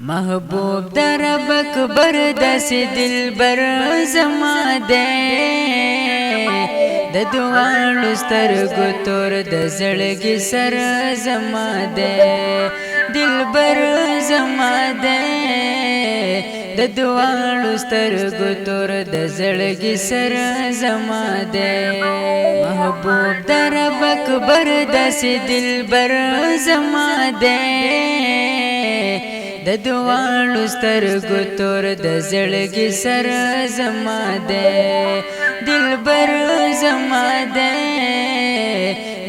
محبوب در رب اکبر داسې دلبر زما دی د دواړو سترګو تور د زړګي سر زما دی دلبر زما دی د دواړو سترګو تور د زړګي سر زما دی محبوب در رب اکبر داسې دلبر زما دی د دواړو سترګو تور د زړګي سر زما دی دلبر زما دی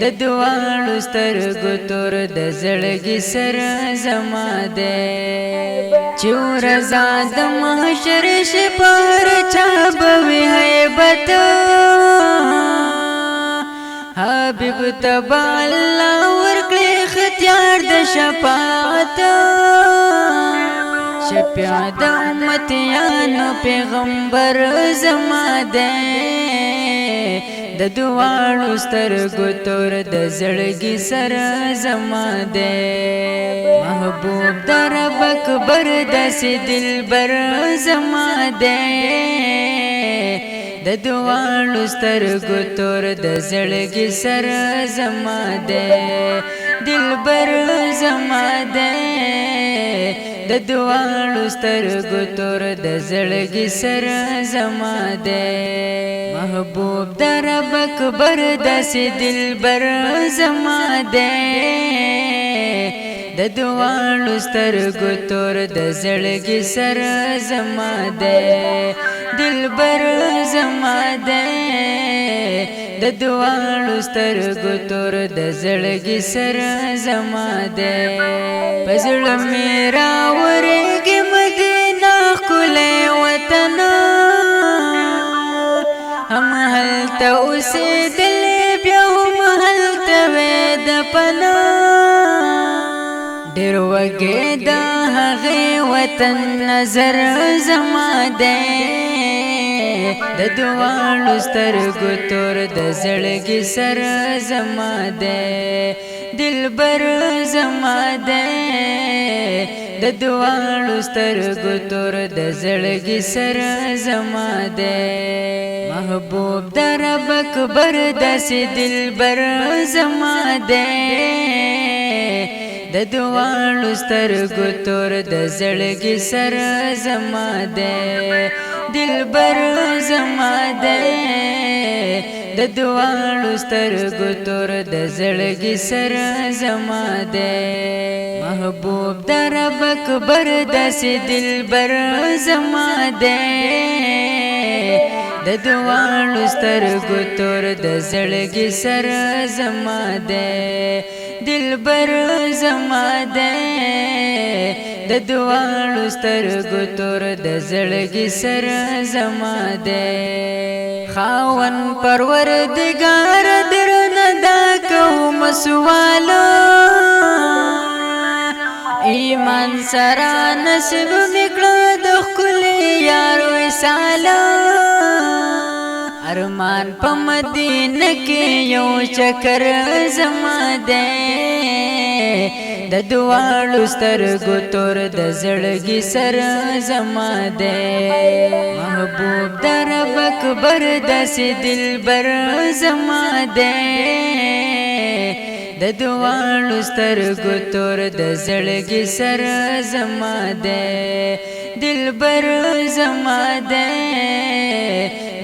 د دواړو سترګو تور د زړګي سر زما دی چې ورځا د محشر شي پر چا به وي هیبت حبیب تبا الله ورکړي اختیار د شفاعت شفیع د امتیانو پیغمبر زما دی د دواړو سترګو تور د زړګي سر زما دی محبوب در رب اکبر داسې دلبر زما دی د دواړو سترګو تور د زړګي سر زما دی دلبر زما دی د دواړو سترګو تور د زړګي سر زما دی محبوب در رب اکبر داسې دلبر زما دی د دواړو سترګو تور د زړګي سر زما دی دلبر زما دی د دواړو سترګو تور د زړګي سر زما دی په زړه مې راورېږي مدینه ښکلی وطن هم هلته اوسېدلې بیا هم هلته وې د پناه ډېر وږې د هغې وطن نظر زما دی د دواړو سترګو تور د زړګي سر زما دی دلبر زما دی د دواړو سترګو تور د زړګي سر زما دی محبوب در رب اکبر داسې دلبر زما دی د دواړو سترګو تور د زړګي سر زما دی دلبر زما دی د دواړو سترګو تور د زړګي سر زما دی محبوب در رب اکبر داسې دلبر زما دی د دواړو سترګو تور د زړګي سر زما دی دلبر زما دی د دواړو سترګو تور د زړګي سر زما دی خاون پروردگار درنه دا کوم سوال ایمان سره نصیب میکړه د ښکلي یار وصال ارمان په مدینه کې یو چکر زما دی د دواړو سترګو تور د زړګي سر زما دی محبوب در رب اکبر داسې دلبر زما دی د دواړو سترګو تور د زړګي سر زما دی دلبر زما دی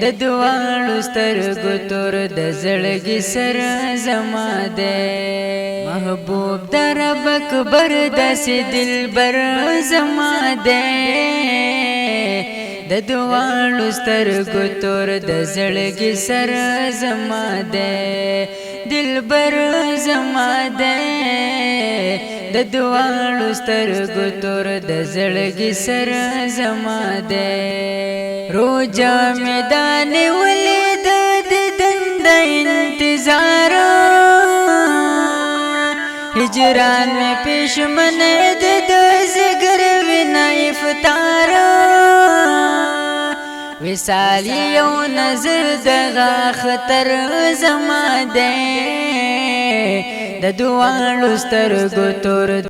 د دواړو سترګو تور د زړګي سر زما دی محبوب در رب اکبر داسې دلبر زما دی د دواړو سترګو تور د زړګي سر زما دی دلبر زما دی د دواړو سترګو تور د زړګي سر زما دی روجا میدان ولید د دند انتظار هجران میں پشمن د زگر ونا افطار وصال یو نظر دغه خطر زما دی د دواړو سترګو تور